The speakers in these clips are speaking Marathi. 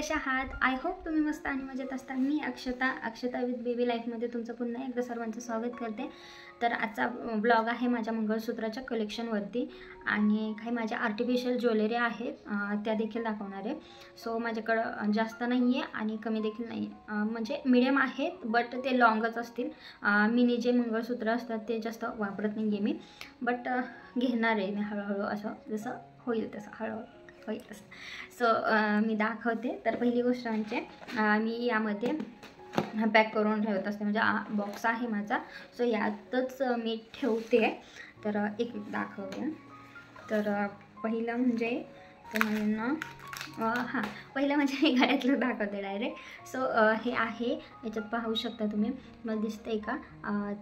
कशा आहात? आय होप तुम्ही मस्त आणि मजेत असता। मी अक्षता विथ बेबी लाईफमध्ये तुमचं पुन्हा एकदा सर्वांचं स्वागत करते। तर आजचा ब्लॉग आहे माझ्या मंगळसूत्राच्या कलेक्शनवरती आणि काही माझ्या आर्टिफिशियल ज्वेलरी आहेत त्या देखील दाखवणार आहे। सो माझ्याकडं जास्त नाही आहे आणि कमी देखील नाही आहे, म्हणजे मीडियम आहेत बट ते लॉंगच असतील। मिनी जे मंगळसूत्र असतात ते जास्त वापरत नाही आहे मी, बट घेणार आहे मी हळूहळू, असं जसं होईल तसं हळूहळू होईल तसं। सो मी दाखवते। तर पहिली गोष्ट म्हणजे मी यामध्ये पॅक करून ठेवत असते, म्हणजे बॉक्स आहे माझा, सो यातच मी ठेवते। तर एक दाखवते। तर पहिलं म्हणजे तुम्हाला पहिलं म्हणजे मी गळ्यातलं दाखवते डायरेक्ट। सो हे आहे, याच्यात पाहू शकता तुम्ही, मला दिसतंय का?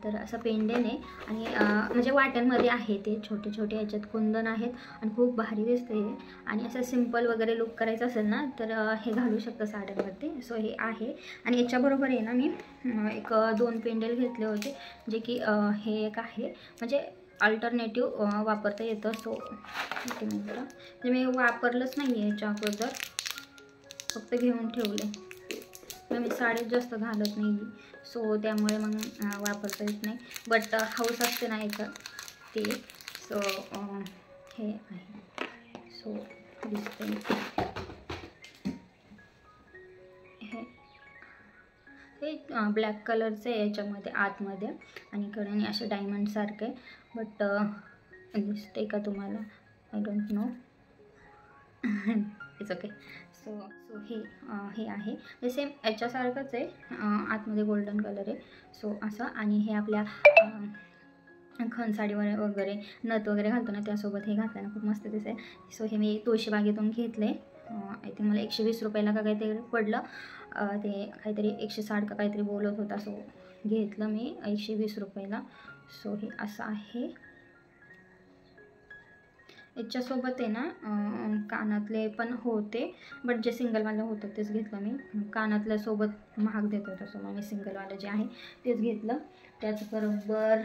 तर असं पेंडेन आहे आणि म्हणजे वाट्यांमध्ये आहे ते छोटे छोटे, याच्यात कुंदन आहेत आणि खूप भारी दिसते हे। आणि असं सिम्पल वगैरे लुक करायचं असेल ना तर हे घालू शकतं साड्यांवरती। सो हे आहे आणि याच्याबरोबर आहे ना मी एक 2 पेंडल घेतले होते, जे की हे एक आहे, म्हणजे अल्टरनेटिव्ह वापरता येतं। सो म्हणजे मी वापरलंच नाही आहे याच्या अगोदर, फक्त घेऊन ठेवले। मी साडीत जास्त घालत नाही, सो त्यामुळे मग वापरता येत नाही, बट हाऊस असते ना एक ते। सो हे आहे, सो दिसते हे ब्लॅक कलरचं आहे याच्यामध्ये आतमध्ये आणि इकडे असे डायमंड सारखे, बट दिसते का तुम्हाला? I don't know, it's okay. So हे आहे, हे सेम याच्यासारखंच आहे, आतमध्ये गोल्डन कलर आहे। सो असं, आणि हे आपल्या खणसाडीवर वगैरे नथ वगैरे घालतो ना त्यासोबत हे घातलं ना खूप मस्त दिसते। सो हे मी तुळशीबागेतून घेतले, आय थिंक मला 120 रुपयाला का काहीतरी पडलं, ते काहीतरी 160 का काहीतरी बोलत होता। सो घेतलं मी 120 रुपयाला। सो हे असं आहे, याच्यासोबत आहे ना कानातले पण होते, बट जे सिंगलवालं होतं तेच घेतलं मी। कानातल्यासोबत महाग देत होतं, सो मग मी सिंगलवालं जे आहे तेच घेतलं। त्याचबरोबर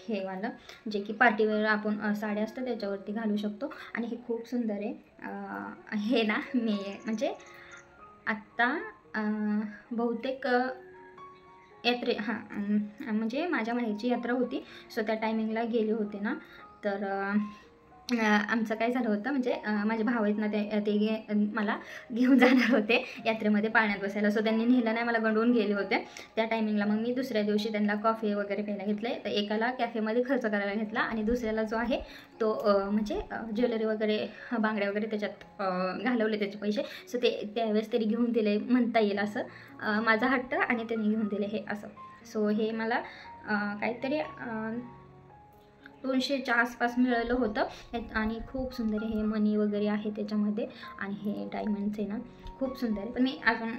हे वालं, जे की पार्टीवेअर आपण साड्या असतात त्याच्यावरती घालू शकतो आणि हे खूप सुंदर आहे। हे ना मी म्हणजे आत्ता बहुतेक म्हणजे माझ्या माहेरची यात्रा होती, सो त्या टायमिंगला गेले होते ना, तर आमचं काय झालं होतं, म्हणजे माझे भाऊ आहेत ना ते मला घेऊन जाणार होते यात्रेमध्ये पाळण्यात बसायला। सो त्यांनी नेलं नाही, मला गंडवून गेले होते त्या टायमिंगला। मग मी दुसऱ्या दिवशी त्यांना कॉफी वगैरे प्यायला घेतले, तर एकाला कॅफेमध्ये खर्च करायला घेतला आणि दुसऱ्याला जो आहे तो म्हणजे ज्वेलरी वगैरे बांगड्या वगैरे त्याच्यात घालवले त्याचे पैसे। सो ते त्यावेळेस तरी घेऊन दिले म्हणता येईल, असं माझा हट्ट, आणि त्यांनी घेऊन दिले हे असं। सो हे मला काहीतरी 200च्या आसपास मिळालं होतं आणि खूप सुंदर हे मनी वगैरे आहे त्याच्यामध्ये, आणि हे डायमंड्स आहे ना खूप सुंदर आहे। पण मी अजून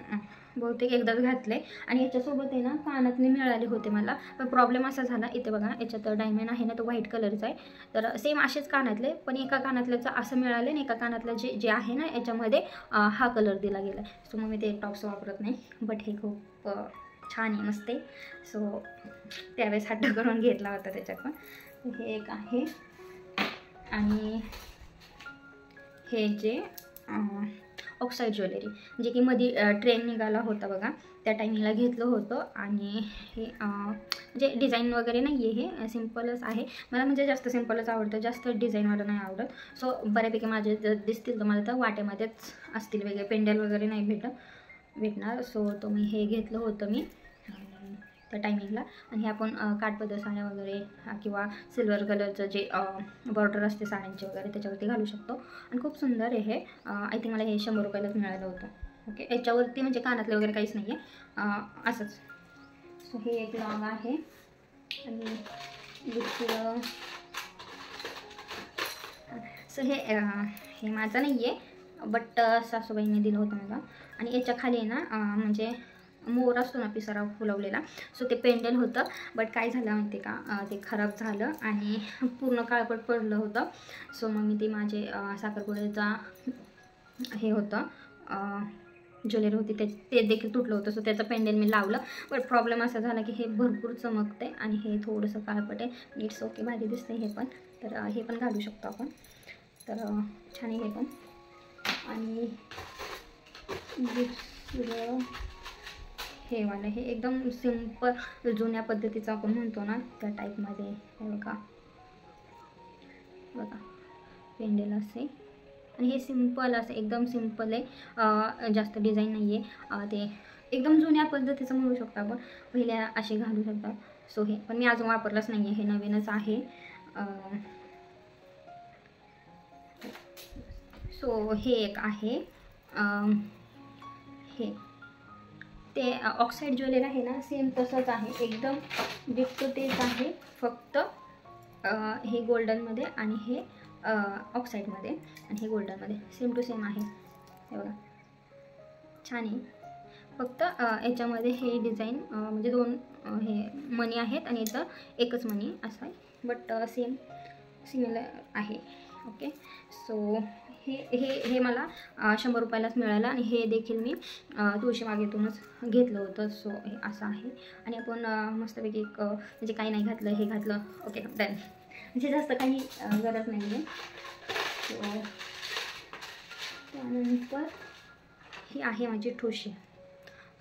बहुतेक एकदाच घातले आणि याच्यासोबत आहे ना कानातले मिळाले होते मला, पण प्रॉब्लेम असा झाला, इथे बघा याच्यात डायमंड आहे ना तो व्हाईट कलरचा आहे, तर सेम असेच कानातले, पण एका कानातल्याचं असं मिळाले आणि एका कानातलं जे आहे ना याच्यामध्ये हा कलर दिला गेला आहे। सो मग मी ते टॉप्स वापरत नाही, बट हे खूप छान आहे, मस्त आहे। सो त्यावेळेस हट्ट करून घेतला होता त्याच्यात पण। हे एक आहे, आणि हे जे ऑक्साईड ज्वेलरी, जे की मध्ये ट्रेन निघाला होता बघा, त्या टायमिंगला घेतलं होतं। आणि हे म्हणजे डिझाईन वगैरे नाही आहे, हे सिम्पलच आहे। मला म्हणजे जास्त सिम्पलच आवडतं, जास्त डिझाईनवालं नाही आवडत। सो बऱ्यापैकी माझे दिसतील तुम्हाला तर वाट्यामध्येच असतील, वेगळे पेंडल वगैरे नाही भेटणार। सो तो मी हे घेतलं होतं मी त्या टायमिंगला, आणि हे आपण काठपदर साड्या वगैरे किंवा सिल्वर कलरचं जे बॉर्डर असते साड्यांची वगैरे त्याच्यावरती घालू शकतो, आणि खूप सुंदर आहे हे। आय थिंक मला हे 100 रुपयालाच मिळालं होतं। ओके, याच्यावरती म्हणजे कानातले वगैरे काहीच नाही आहे असंच। सो हे एक लॉंग आहे, आणि दुसरं सो हे माझं नाही आहे, बट सासूबाईंनी दिलं होतं मला। आणि याच्या खाली ना म्हणजे मोर असतो ना पिसारा फुलवलेला, सो ते पेंडल होतं, बट काय झालं माहिती का, ते खराब झालं आणि पूर्ण काळपट पडलं होतं। सो मग मी ते माझे साखरपुड्याचा हे होतं ज्वेलरी होती ते देखील तुटलं होतं। सो त्याचं पेंडल मी लावलं, बट प्रॉब्लेम असा झाला की हे भरपूर चमकते आणि हे थोडंसं काळपट आहे। इट्स ओके, भारी दिसते हे पण, तर हे पण घालू शकतो आपण, तर छान आहे हे पण। आणि दुसरं हे वाला, हे एकदम सिंपल जुन्या पद्धतीचं आपण म्हणतो ना त्या टाईपमध्ये. हे बघा बघा पेंडेल असे, आणि हे सिंपल असं एकदम सिंपल आहे, जास्त डिझाईन नाही आहे. ते एकदम जुन्या पद्धतीचं म्हणू शकतो आपण, पहिल्या असे घालू शकतात. सो हे पण मी अजून वापरलंच नाही आहे, हे नवीनच आहे. सो हे एक आहे, हे ते ऑक्साईड ज्वेलरी आहे ना, सेम तसंच आहे, एकदम डिक्टो तेच आहे, फक्त हे गोल्डनमध्ये आणि हे ऑक्साईडमध्ये, आणि हे गोल्डनमध्ये सेम टू सेम आहे. हे बघा छान आहे. फक्त याच्यामध्ये हे डिझाईन म्हणजे दोन हे मनी आहेत आणि इथं एकच मनी असं आहे, बट सेम सिमिलर आहे. ओके, सो हे हे हे मला 100 रुपयालाच मिळालं, आणि हे देखील मी तुळशीबागेतूनच घेतलं होतं. सो हे असं आहे, आणि आपण मस्तपैकी एक म्हणजे काही नाही घातलं, हे घातलं, ओके डन, म्हणजे जास्त काही गरज नाही आहे. सो त्यानंतर ही आहे माझी ठुशी,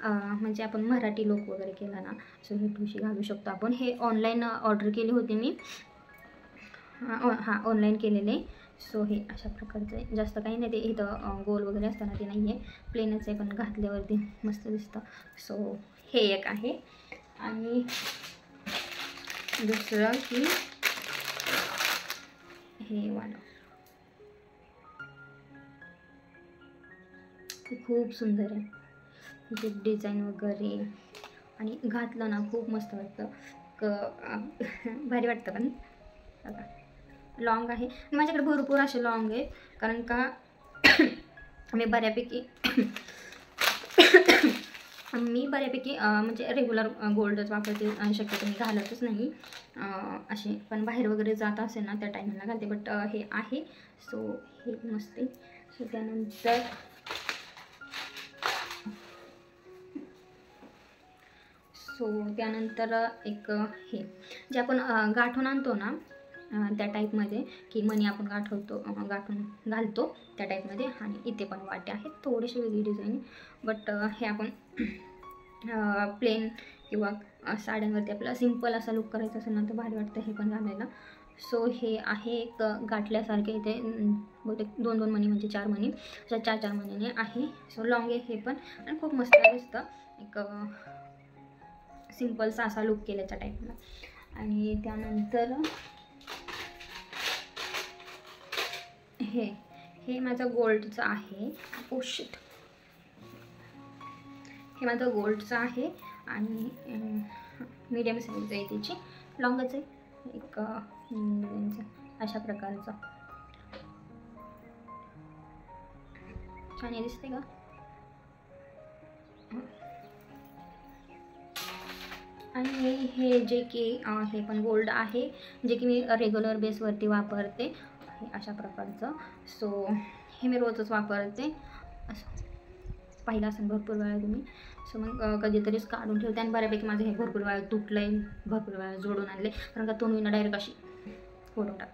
म्हणजे आपण मराठी लोक वगैरे केला ना, सो ही ठुशी घालू शकतो आपण. हे ऑनलाईन ऑर्डर केली होती मी, हां ऑनलाईन केलेले. सो हे अशा प्रकारचं आहे, जास्त काही नाही. ते इथं गोल वगैरे असताना ते नाही आहे, प्लेनच आहे, पण घातल्यावरती मस्त दिसतं. सो हे एक आहे, आणि दुसरं की हे वाला, खूप सुंदर आहे, म्हणजे डिझाईन वगैरे, आणि घातलं ना खूप मस्त वाटतं, भारी वाटतं. पण बघा लॉंग आहे, माझ्याकडे भरपूर असे लॉंग आहे, कारण का मी बऱ्यापैकी म्हणजे रेग्युलर गोल्डच वापरते, शक्यतो मी घालतच नाही असे, पण बाहेर वगैरे जात असेल ना त्या टाईमला घालते. बट हे आहे, सो हे मस्त आहे. सो त्यानंतर एक हे जे आपण गाठून आणतो ना त्या टाईपमध्ये, की मनी आपण गाठून घालतो त्या टाईपमध्ये, आणि इथे पण वाटे आहेत, थोडीशी वेगळी डिझाईन, बट हे आपण प्लेन किंवा साड्यांवरती आपल्याला सिंपल असा लुक करायचा असेल ना तर भारी वाटतं हे पण घालायला. सो हे आहे एक गाठल्यासारखे, इथे बहुतेक 2-2 मणी म्हणजे 4 मणी, 4-4 मणीने आहे. सो लॉंग आहे हे पण, आणि खूप मस्त दिसतं, एक सिंपलचा असा लुक केल्याच्या टाईपला. आणि त्यानंतर हे माझं गोल्डचं आहे, शिट, हे माझं गोल्डचं आहे, आणि मीडियम साईज आहे त्याची, लॉंगच आहे, एक अशा प्रकारचं, छान दिसते का. आणि हे जे की हे पण गोल्ड आहे, जे की मी रेग्युलर बेसवरती वापरते, हे अशा प्रकारचं. सो हे मी रोजच वापरते, असं पाहिलं असेल भरपूर वेळा तुम्ही. सो मग कधीतरीच काढून ठेवते, आणि बऱ्यापैकी माझं हे भरपूर वेळा तुटलं आहे, भरपूर वेळा जोडून आणले, कारण का तोंडून डायरेक्ट अशी फोडून टाक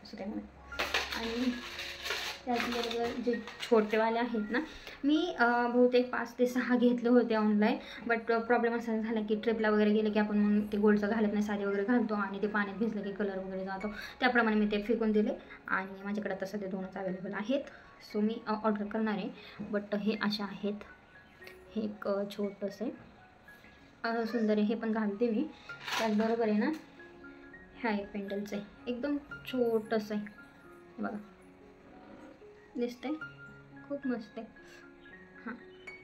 असं त्यामुळे. आणि त्याचबरोबर जे छोटेवाले आहेत ना, मी बहुतेक 5 ते 6 घेतले होते ऑनलाईन, बट प्रॉब्लेम असा झाला की ट्रिपला वगैरे गेले की आपण मग ते गोल्डचं घालत नाही, साडी वगैरे घालतो, आणि ते पाण्यात भिजलं की कलर वगैरे जातो, त्याप्रमाणे मी ते फेकून दिले, आणि माझ्याकडे तसं ते 2च अवेलेबल आहेत. सो मी ऑर्डर करणार आहे, बट हे असे आहेत, हे एक छोटंसं आहे, सुंदर आहे, हे पण घालते मी. त्याचबरोबर आहे ना, ह्या एक पेंडलचं आहे, एकदम छोटंसं आहे, बघा दिसतंय, खूप मस्त आहे. हां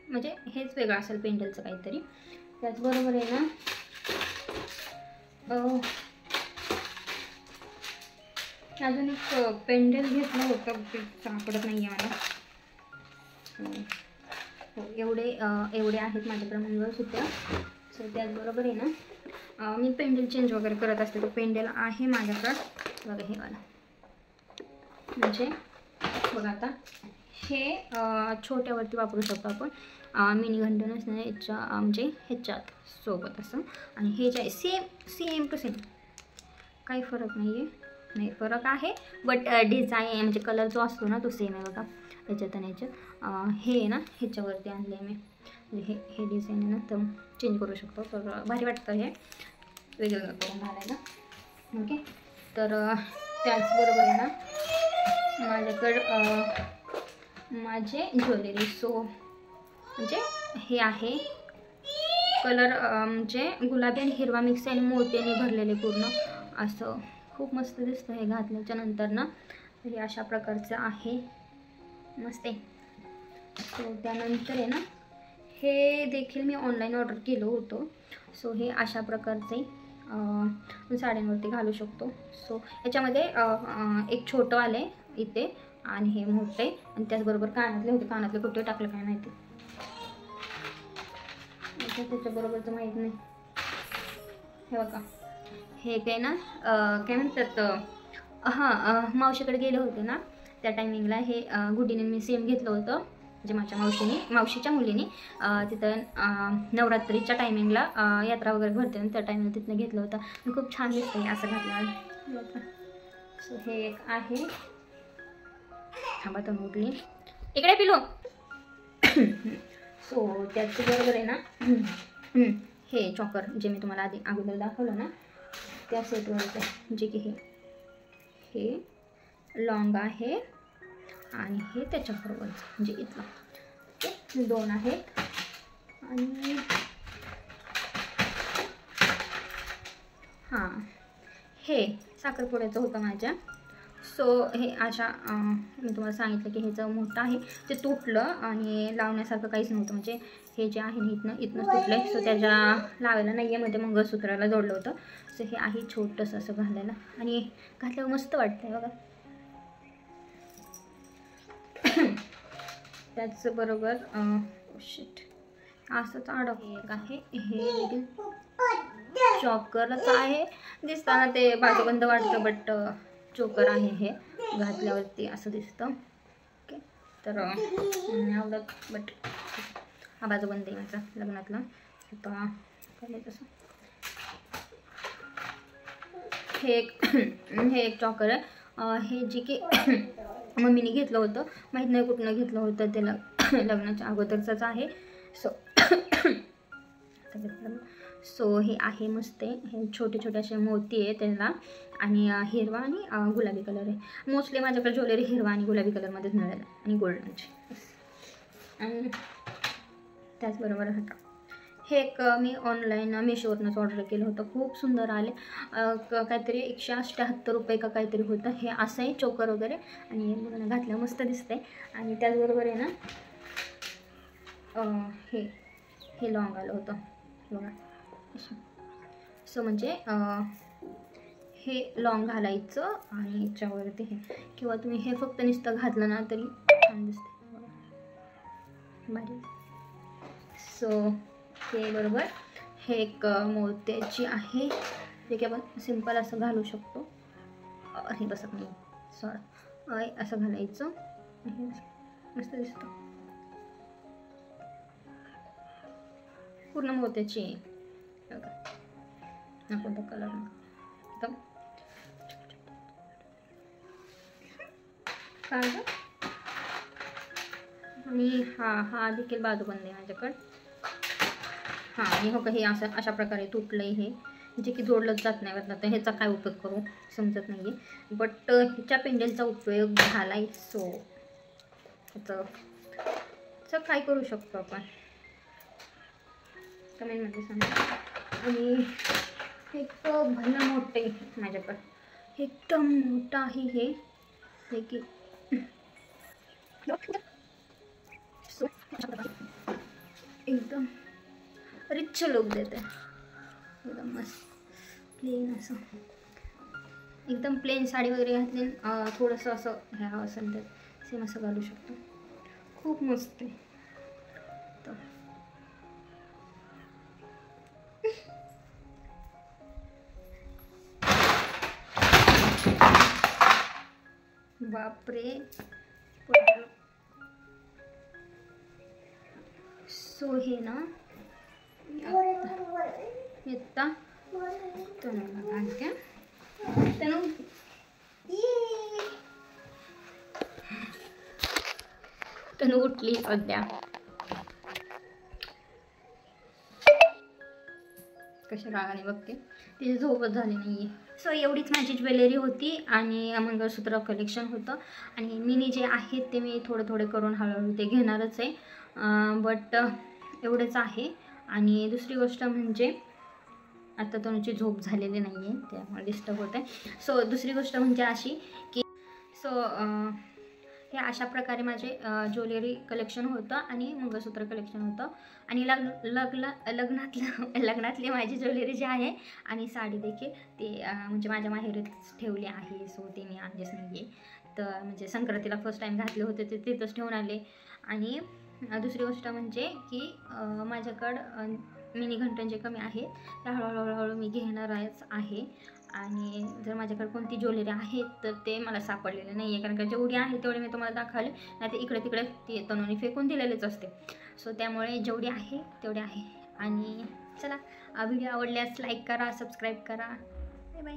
म्हणजे हेच वेगळं असेल पेंडलचं काहीतरी. त्याचबरोबर आहे ना, अजून एक पेंडल घेतलं होतं, ते सापडत नाही आहे मला. हो एवढे आहेत माझ्याकडे मंगळसूत्र. सो त्याचबरोबर आहे ना, मी पेंडल चेंज वगैरे करत असते, तो पेंडल आहे माझ्याकडं, बघा हे वाला, म्हणजे बघा आता हे छोट्यावरती वापरू शकतो आपण, मिनी घंटा नसणे याच्या म्हणजे ह्याच्यात सोबत असं, आणि हे जे सेम टू सेम, काही फरक नाही आहे, नाही फरक आहे, बट डिझाईन म्हणजे कलर जो असतो ना तो सेम आहे. बघा याच्यात आणि याच्यात हे आहे ना ह्याच्यावरती आणले मी, म्हणजे हे डिझाईन आहे ना तर चेंज करू शकतो. तर भारी वाटतं हे वेगवेगळं करून घालायला. ओके, तर त्याचबरोबर आहे ना माझ्याकडं माझे ज्वेलरी. सो म्हणजे हे आहे कलर म्हणजे गुलाबी आणि हिरवा मिक्स आणि मोत्याने भरलेले पूर्ण असं खूप मस्त दिसतं हे घातल्याच्या नंतर ना. हे अशा प्रकारचं आहे, मस्त आहे. सो त्यानंतर आहे ना हे देखील मी ऑनलाईन ऑर्डर केलं होतं. सो हे अशा प्रकारचे साड्यांवरती घालू शकतो. सो याच्यामध्ये एक छोटं आले इथे आणि हे मोठे आणि त्याचबरोबर कानातले होते. कानातले कुठे टाकलं काय माहिती, त्याच्याबरोबरचं माहीत नाही. हे बघा हे काय ना काय म्हणतात मावशीकडे गेले होते ना त्या टायमिंगला हे गुडीने मी सेम घेतलं होतं. म्हणजे माझ्या मावशीच्या मुलीने तिथं नवरात्रीच्या टायमिंगला यात्रा वगैरे भरते ना त्या टायमिंगला तिथनं घेतलं होतं आणि खूप छान दिसतं असं घातल्यावर. सो हे एक आहे. थांबा तर उठली इकडे पिलो. सो त्याचबरोबर आहे ना हे चॉकर जे मी तुम्हाला अगोदर दाखवलं ना त्या सेटवर, जे की हे लॉंग आहे आणि हे त्याच्याबरोबरचं म्हणजे इथलं. ओके, 2 आहेत. आणि हां हे साखरपुड्याचं होतं माझ्या. सो हे अशा मी तुम्हाला सांगितलं की ह्याचं मोठं आहे ते तुटलं आणि लावण्यासारखं काहीच नव्हतं. म्हणजे हे जे आहे ना इथनंच तुटलं आहे. सो त्याच्या लावायला नाही आहे, मध्ये मंगळसूत्राला जोडलं होतं. सो हे आहे छोटंसं असं घालायला आणि घातल्यावर मस्त वाटतं बघा. त्याचबरोबर शिट असंच एक आहे हे देखील चॉकरच आहे. दिसताना ते बाजूबंद वाटतं बट चोकर आहे हे घातल्यावरती असं दिसतं. ओके, तर आवडत बट हा बाजूबंद आहे माझा लग्नातला. आता काय तसं हे एक चॉकर आहे. हे जे की मम्मीने घेतलं होतं, माहीत नाही कुठनं घेतलं होतं, ते लग्नाच्या अगोदरचंच आहे. सो हे आहे मस्त आहे. हे छोटे छोटे असे मोती आहे त्याला आणि हिरवा आणि गुलाबी कलर आहे. मोस्टली माझ्याकडे ज्वेलरी हिरवा आणि गुलाबी कलरमध्येच मिळेल आणि गोल्डनची. आणि त्याचबरोबर हे एक मी ऑनलाईन मिशोवरनंच ऑर्डर केलं होतं. खूप सुंदर आले. काहीतरी 178 रुपये का काहीतरी होतं. हे असं आहे चोकर वगैरे आणि घातलं मस्त दिसतंय. आणि त्याचबरोबर आहे ना हे लॉंग आलं होतं बघा. सो म्हणजे हे लॉंग घालायचं आणि याच्यावरती हे, किंवा तुम्ही हे फक्त नुसतं घातलं ना तरी छान दिसते भारी. सो हे बरोबर हे एक मोत्याची आहे जे की आपण सिंपल असं घालू शकतो. हे बसत नाही सॉरी, असं घालायचं मस्त दिसतं. पूर्ण मोत्याची कोणता कलर एकदम आणि हा देखील बाजूबंद आहे माझ्याकडे. हां आणि हो का हे असं अशा प्रकारे तुटलं आहे हे जे की जोडलंच जात नाही वाटलं. तर ह्याचा काय उपयोग करू समजत नाही आहे बट ह्याच्या पेंडलचा उपयोग झाला आहे. सो ह्याचं काय करू शकतो आपण कमेंटमध्ये सांगा. आणि एक भलं मोठं आहे माझ्याकडं, एकदम मोठं आहे हे की एकदम रिच लुक देते. एकदम मस्त प्लेन असं एकदम प्लेन साडी वगैरे घातली थोडंसं असं ह्या असेल तर सेम असं घालू शकतो. खूप मस्त आहे. बापरे. सो हे ना येता तनु आणते तनु तनू उठली सध्या. कशा रागाने बघते, तिची झोपच झाली नाही आहे. सो एवढीच माझी ज्वेलरी होती आणि मंगळसूत्र कलेक्शन होतं. आणि मिनी जे आहेत ते मी थोडे करून हळूहळू ते घेणारच आहे. बट एवढंच आहे. आणि दुसरी गोष्ट म्हणजे आता तनुची झोप झालेली नाही आहे, त्यामुळे डिस्टर्ब होत आहे. सो दुसरी गोष्ट म्हणजे अशी की हे अशा प्रकारे माझे ज्वेलरी कलेक्शन होतं आणि मंगळसूत्र कलेक्शन होतं. आणि लग्नातली माझी ज्वेलरी जी आहे आणि साडी देखील ते म्हणजे माझ्या माहेरीच ठेवली आहे. सो ते मी आणलेच नाही आहे. तर म्हणजे संक्रांतीला फर्स्ट टाईम घातले होते ते तिथंच ठेवून आले. आणि दुसरी गोष्ट म्हणजे की माझ्याकडं मिनी घंटन जे कमी आहे त्या हळूहळू मी घेणारच आहे. आणि जर माझ्याकडे कोणती ज्वेलरी आहे तर ते मला सापडलेले नाही आहे, कारण का जेवढी आहे तेवढे मी तुम्हाला दाखवले, नाही तर इकडे तिकडे ते तनुने फेकून दिलेलेच असते. सो त्यामुळे जेवढी आहे तेवढे आहे. आणि चला, व्हिडिओ आवडल्यास लाईक करा, सबस्क्राईब करा. Bye bye.